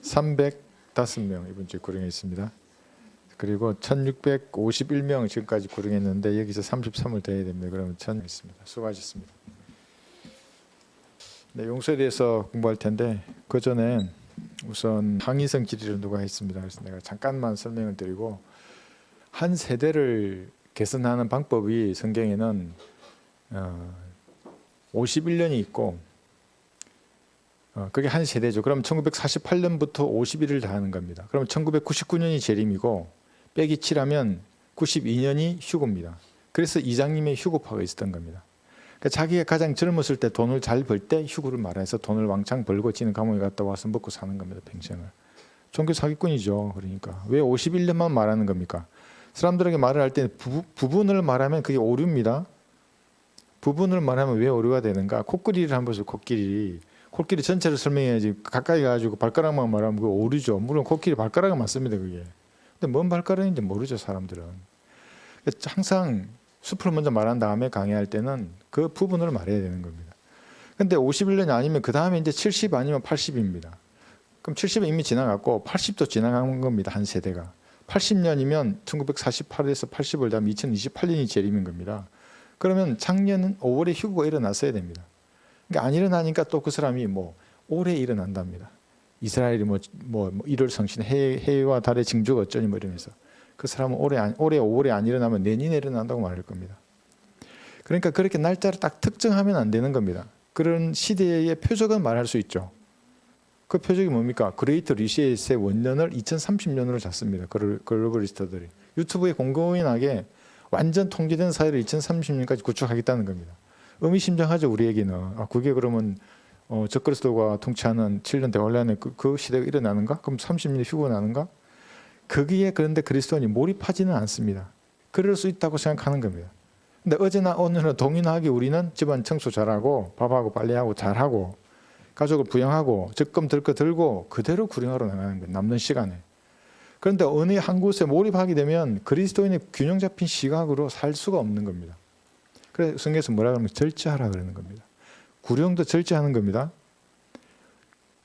305명 이번 주에 구령했습니다. 그리고 1651명 지금까지 구령했는데 여기서 33을 더해야 됩니다. 그러면 1000 있습니다. 수고하셨습니다. 네, 용서에 대해서 공부할 텐데 그 전에 우선 항의성 질의를 누가 했습니다. 그래서 내가 잠깐만 설명을 드리고, 한 세대를 개선하는 방법이 성경에는 51년이 있고, 그게 한 세대죠. 그럼 1948년부터 51을 다 하는 겁니다. 그럼 1999년이 재림이고 빼기 7하면 92년이 휴고입니다. 그래서 이장님의 휴고파가 있었던 겁니다. 그러니까 자기가 가장 젊었을 때 돈을 잘 벌 때 휴고를 말해서 돈을 왕창 벌고 지는 감옥에 갔다 와서 먹고 사는 겁니다. 평생을. 종교 사기꾼이죠. 그러니까 왜 51년만 말하는 겁니까? 사람들에게 말을 할 때 부분을 말하면 그게 오류입니다. 부분을 말하면 왜 오류가 되는가? 코끼리를 한번 보세요. 코끼리 전체를 설명해야지 가까이 가지고 발가락만 말하면 그거 오류죠. 물론 코끼리 발가락은 맞습니다. 그게. 근데 뭔 발가락인지 모르죠. 사람들은. 항상 숲을 먼저 말한 다음에 강의할 때는 그 부분을 말해야 되는 겁니다. 근데 51년이 아니면 그 다음에 이제 70 아니면 80입니다. 그럼 70은 이미 지나갔고 80도 지나간 겁니다. 한 세대가. 80년이면 1948에서 80을 다음 2028년이 재림인 겁니다. 그러면 작년 5월에 휴고가 일어났어야 됩니다. 그러니까 안 일어나니까 또 그 사람이 뭐 올해 일어난답니다. 이스라엘이 뭐 1월 성신 해와 달의 징조가 어쩌니 뭐 이러면서 그 사람은 올해 5월에 안 일어나면 내년에 일어난다고 말할 겁니다. 그러니까 그렇게 날짜를 딱 특정하면 안 되는 겁니다. 그런 시대의 표적은 말할 수 있죠. 그 표적이 뭡니까? 그레이트 리셋의 원년을 2030년으로 잡습니다. 글로벌리스트들이. 유튜브에 공공연하게 완전 통제된 사회를 2030년까지 구축하겠다는 겁니다. 의미심장하죠. 우리에게는. 그게 그러면 적그리스도가 통치하는 7년 대환란에 그 시대가 일어나는가? 그럼 30년 휴고 나는가? 거기에 그런데 그리스도인이 몰입하지는 않습니다. 그럴 수 있다고 생각하는 겁니다. 근데 어제나 오늘은 동일하게 우리는 집안 청소 잘하고 밥하고 빨래하고 잘하고 가족을 부양하고 적금 들 거 들고 그대로 구령하러 나가는 거예요. 남는 시간에. 그런데 어느 한 곳에 몰입하게 되면 그리스도인의 균형 잡힌 시각으로 살 수가 없는 겁니다. 그래서 성경에서 뭐라 그러면 절제하라 그러는 겁니다. 구령도 절제하는 겁니다.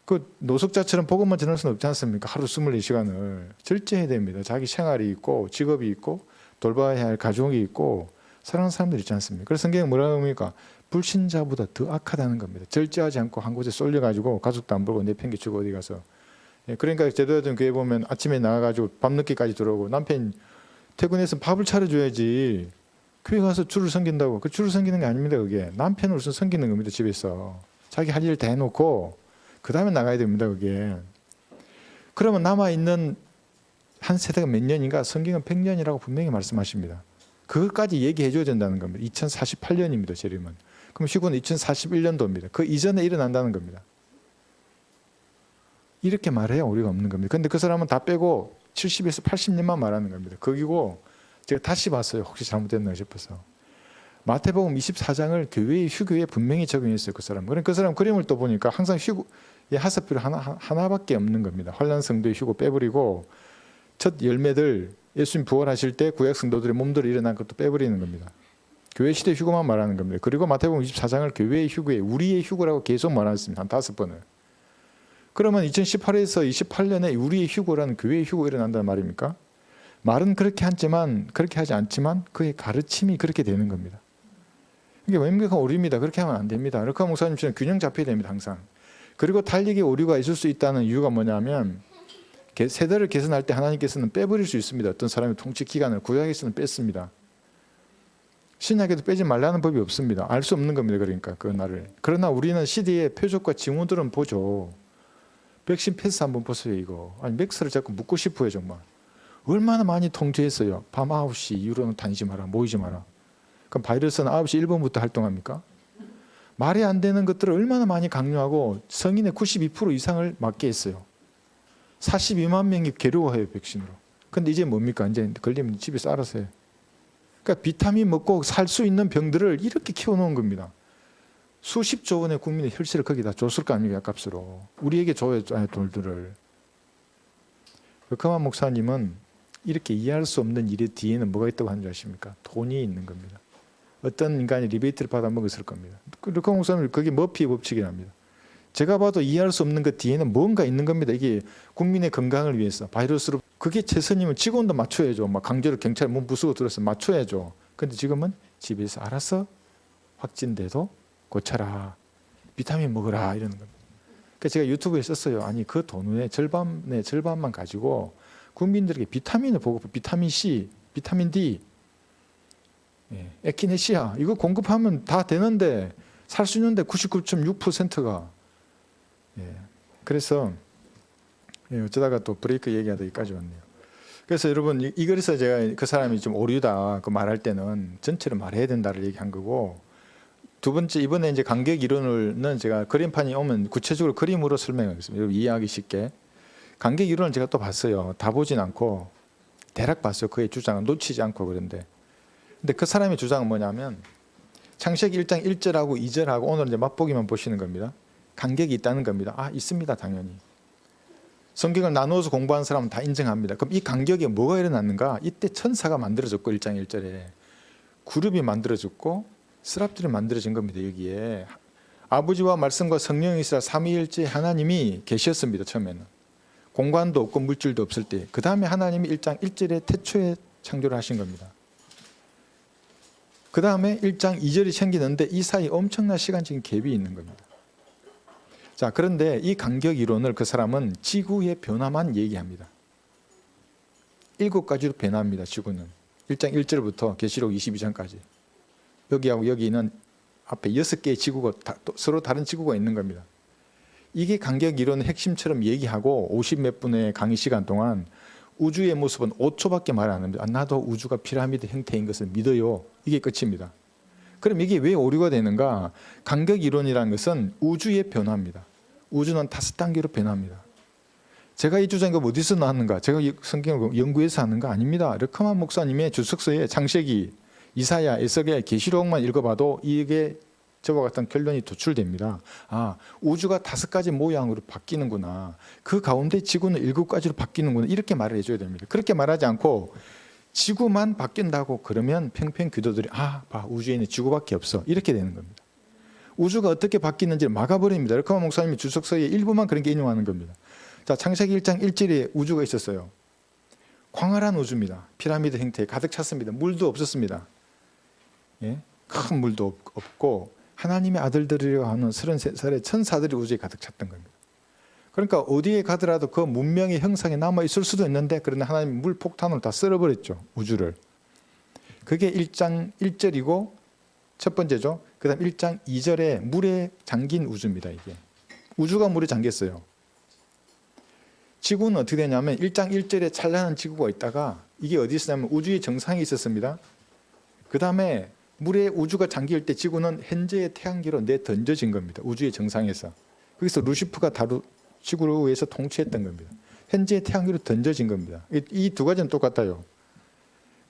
그 노숙자처럼 복음만 전할 수는 없지 않습니까? 하루 24시간을 절제해야 됩니다. 자기 생활이 있고 직업이 있고 돌봐야 할 가족이 있고 사랑하는 사람들이 있지 않습니까? 그래서 성경에 뭐라 그럽니까? 불신자보다 더 악하다는 겁니다. 절제하지 않고 한 곳에 쏠려가지고 가족도 안 보고 내팽개치고 어디 가서. 그러니까 제도하던 교회 보면 아침에 나가가지고 밤늦게까지 들어오고 남편 퇴근해서 밥을 차려줘야지 교회 가서 줄을 섬긴다고. 그 줄을 섬기는 게 아닙니다. 그게 남편을 우선 섬기는 겁니다. 집에서 자기 할 일 다 해놓고 그 다음에 나가야 됩니다. 그게. 그러면 남아있는 한 세대가 몇 년인가? 성경은 100년이라고 분명히 말씀하십니다. 그것까지 얘기해 줘야 된다는 겁니다. 2048년입니다. 재림은. 그럼 휴고는 2041년도입니다. 그 이전에 일어난다는 겁니다. 이렇게 말해야 오류가 없는 겁니다. 그런데 그 사람은 다 빼고 70에서 80년만 말하는 겁니다. 거기고 제가 다시 봤어요. 혹시 잘못됐나 싶어서. 마태복음 24장을 교회의 휴교에 분명히 적용했어요. 그 사람. 그러니까 그 사람 그림을 또 보니까 항상 휴고, 하사표를 하나밖에 없는 겁니다. 환란 성도의 휴고 빼버리고 첫 열매들 예수님 부활하실 때 구약 성도들의 몸들이 일어난 것도 빼버리는 겁니다. 교회 시대 휴고만 말하는 겁니다. 그리고 마태복음 24장을 교회의 휴고에 우리의 휴고라고 계속 말했습니다. 한 5번을. 그러면 2018에서 28년에 우리의 휴고라는 교회의 휴고가 일어난다는 말입니까? 말은 그렇게 하지 않지만 그의 가르침이 그렇게 되는 겁니다. 이게 완벽한 오류입니다. 그렇게 하면 안 됩니다. 르카 목사님처럼 균형 잡혀야 됩니다. 항상. 그리고 달리기 오류가 있을 수 있다는 이유가 뭐냐면 세대를 개선할 때 하나님께서는 빼버릴 수 있습니다. 어떤 사람의 통치 기간을 구약에서는 뺐습니다. 신약에도 빼지 말라는 법이 없습니다. 알 수 없는 겁니다. 그러니까 그 날을. 그러나 우리는 시대의 표적과 징후들은 보죠. 백신 패스 한번 보세요. 이거. 아니 맥스를 자꾸 묻고 싶어요. 정말. 얼마나 많이 통제했어요. 밤 9시 이후로는 다니지 마라. 모이지 마라. 그럼 바이러스는 9시 1분부터 활동합니까? 말이 안 되는 것들을 얼마나 많이 강요하고 성인의 92% 이상을 맞게 했어요. 42만 명이 괴로워해요. 백신으로. 근데 이제 뭡니까? 이제 걸리면 집에서 알아서 해요. 그러니까 비타민 먹고 살 수 있는 병들을 이렇게 키워놓은 겁니다. 수십조 원의 국민의 혈세를 거기다 줬을 거 아닙니까? 값으로. 우리에게 줘야 돌들을. 백화만 목사님은 이렇게 이해할 수 없는 일의 뒤에는 뭐가 있다고 하는 줄 아십니까? 돈이 있는 겁니다. 어떤 인간이 리베이트를 받아 먹었을 겁니다. 백화만 목사님 그게 머피의 법칙이랍니다. 제가 봐도 이해할 수 없는 그 뒤에는 뭔가 있는 겁니다. 이게 국민의 건강을 위해서 바이러스로 그게 최선이면 직원도 맞춰야죠. 막 강제로 경찰 몸 부수고 들어서 맞춰야죠. 근데 지금은 집에서 알아서 확진돼도 고쳐라. 비타민 먹어라 이러는 겁니다. 그래서 제가 유튜브에 썼어요. 아니 그 돈의 절반만 가지고 국민들에게 비타민을 보고 비타민 C, 비타민 D, 에키네시아 이거 공급하면 다 되는데 살 수 있는데 99.6%가 그래서 어쩌다가 또 브레이크 얘기하다 여기까지 왔네요. 그래서 여러분 이거에서 제가 그 사람이 좀 오류다 그 말할 때는 전체를 말해야 된다를 얘기한 거고 두 번째 이번에 이제 간격 이론을는 제가 그림판이 오면 구체적으로 그림으로 설명하겠습니다. 여러분 이해하기 쉽게 간격 이론을 제가 또 봤어요. 다 보진 않고 대략 봤어요. 그의 주장은 놓치지 않고 그런데 근데 그 사람의 주장은 뭐냐면 창세기 1장 1절하고 2절하고 오늘 이제 맛보기만 보시는 겁니다. 간격이 있다는 겁니다. 아 있습니다. 당연히. 성경을 나누어서 공부한 사람은 다 인정합니다. 그럼 이 간격에 뭐가 일어났는가? 이때 천사가 만들어졌고 1장 1절에 그룹이 만들어졌고 스랍들이 만들어진 겁니다. 여기에 아버지와 말씀과 성령이시라 삼위일체 하나님이 계셨습니다. 처음에는 공간도 없고 물질도 없을 때 그 다음에 하나님이 1장 1절에 태초에 창조를 하신 겁니다. 그 다음에 1장 2절이 생기는데 이 사이 엄청난 시간적인 갭이 있는 겁니다. 자, 그런데 이 간격 이론을 그 사람은 지구의 변화만 얘기합니다. 7가지로 변화합니다. 지구는 1장 1절부터 계시록 22장까지 여기하고 여기는 앞에 6개의 지구가 서로 다른 지구가 있는 겁니다. 이게 간격 이론의 핵심처럼 얘기하고 50몇 분의 강의 시간 동안 우주의 모습은 5초밖에 말 안 합니다. 나도 우주가 피라미드 형태인 것을 믿어요. 이게 끝입니다. 그럼 이게 왜 오류가 되는가? 간격 이론이라는 것은 우주의 변화입니다. 우주는 5단계로 변화합니다. 제가 이 주장이 어디서 나왔는가? 제가 성경을 연구해서 하는 거 아닙니다. 르카만 목사님의 주석서에 창세기, 이사야, 에스겔, 계시록만 읽어봐도 이게 저와 같은 결론이 도출됩니다. 아, 우주가 5가지 모양으로 바뀌는구나. 그 가운데 지구는 7가지로 바뀌는구나. 이렇게 말을 해줘야 됩니다. 그렇게 말하지 않고 지구만 바뀐다고 그러면 팽팽 기도들이 봐 우주에는 지구밖에 없어. 이렇게 되는 겁니다. 우주가 어떻게 바뀌는지를 막아버립니다. 르카만 목사님이 주석서의 일부만 그런 게 인용하는 겁니다. 자, 창세기 1장 1절에 우주가 있었어요. 광활한 우주입니다. 피라미드 형태에 가득 찼습니다. 물도 없었습니다. 큰 물도 없고 하나님의 아들들이라고 하는 33살의 천사들이 우주에 가득 찼던 겁니다. 그러니까 어디에 가더라도 그 문명의 형상이 남아있을 수도 있는데 그러나 하나님이 물폭탄으로 다 썰어버렸죠. 우주를. 그게 1장 1절이고 첫 번째죠. 그 다음 1장 2절에 물에 잠긴 우주입니다. 이게 우주가 물에 잠겼어요. 지구는 어떻게 되냐면 1장 1절에 찬란한 지구가 있다가 이게 어디 있었냐면 우주의 정상에 있었습니다. 그 다음에 물에 우주가 잠길 때 지구는 현재의 태양계로 내던져진 겁니다. 우주의 정상에서. 거기서 루시프가 지구를 위해서 통치했던 겁니다. 현재의 태양계로 던져진 겁니다. 이 두 가지는 똑같아요.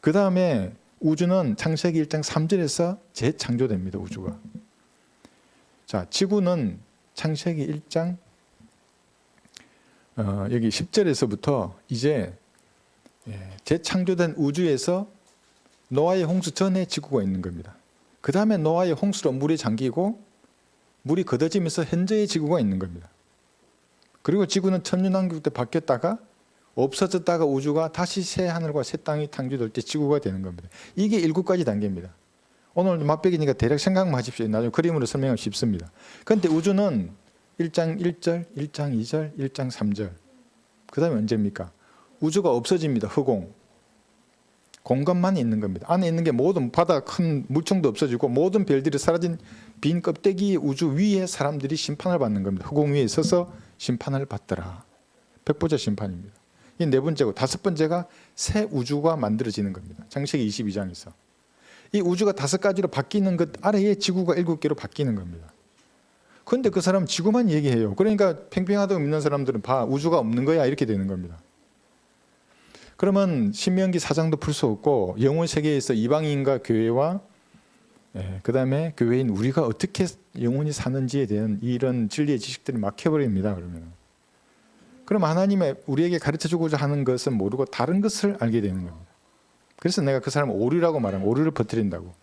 그 다음에 우주는 창세기 1장 3절에서 재창조됩니다. 우주가. 자, 지구는 창세기 1장 여기 10절에서부터 이제 재창조된 우주에서 노아의 홍수 전에 지구가 있는 겁니다. 그 다음에 노아의 홍수로 물이 잠기고 물이 걷어지면서 현재의 지구가 있는 겁니다. 그리고 지구는 천년왕국 때 바뀌었다가 없어졌다가 우주가 다시 새 하늘과 새 땅이 창조될 때 지구가 되는 겁니다. 이게 7가지 단계입니다. 오늘 맛배기니까 대략 생각만 하십시오. 나중에 그림으로 설명하면 쉽습니다. 그런데 우주는 1장 1절, 1장 2절, 1장 3절. 그 다음에 언제입니까? 우주가 없어집니다. 흑공. 공간만 있는 겁니다. 안에 있는 게 모든 바다 큰 물총도 없어지고 모든 별들이 사라진 빈 껍데기 우주 위에 사람들이 심판을 받는 겁니다. 흑공 위에 서서 심판을 받더라. 백보자 심판입니다. 이 4번째고 5번째가 새 우주가 만들어지는 겁니다. 창세기 22장에서. 이 우주가 5가지로 바뀌는 것 아래에 지구가 7개로 바뀌는 겁니다. 그런데 그 사람은 지구만 얘기해요. 그러니까 팽팽하다고 믿는 사람들은 우주가 없는 거야 이렇게 되는 겁니다. 그러면 신명기 4장도 풀 수 없고 영혼 세계에서 이방인과 교회와 그 다음에 교회인 우리가 어떻게 영혼이 사는지에 대한 이런 진리의 지식들이 막혀버립니다. 그럼 하나님이 우리에게 가르쳐주고자 하는 것은 모르고 다른 것을 알게 되는 겁니다. 그래서 내가 그 사람을 오류라고 말하면 오류를 퍼뜨린다고.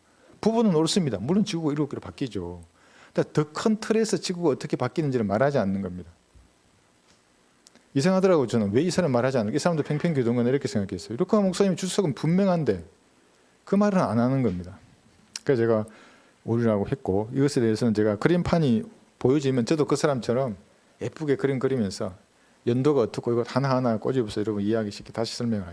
부분은 옳습니다. 물론 지구가 7개로 바뀌죠. 더 큰 틀에서 지구가 어떻게 바뀌는지를 말하지 않는 겁니다. 이상하더라고요. 저는 왜 이 사람 말하지 않을까? 이 사람도 평평교동건 이렇게 생각했어요. 루카 목사님 주석은 분명한데 그 말은 안 하는 겁니다. 그래서 제가 오류라고 했고, 이것에 대해서는 제가 그림판이 보여지면 저도 그 사람처럼 예쁘게 그림 그리면서 연도가 어떻고 이거 하나하나 꼬집어서 여러분 이해하기 쉽게 다시 설명을 하겠습니다.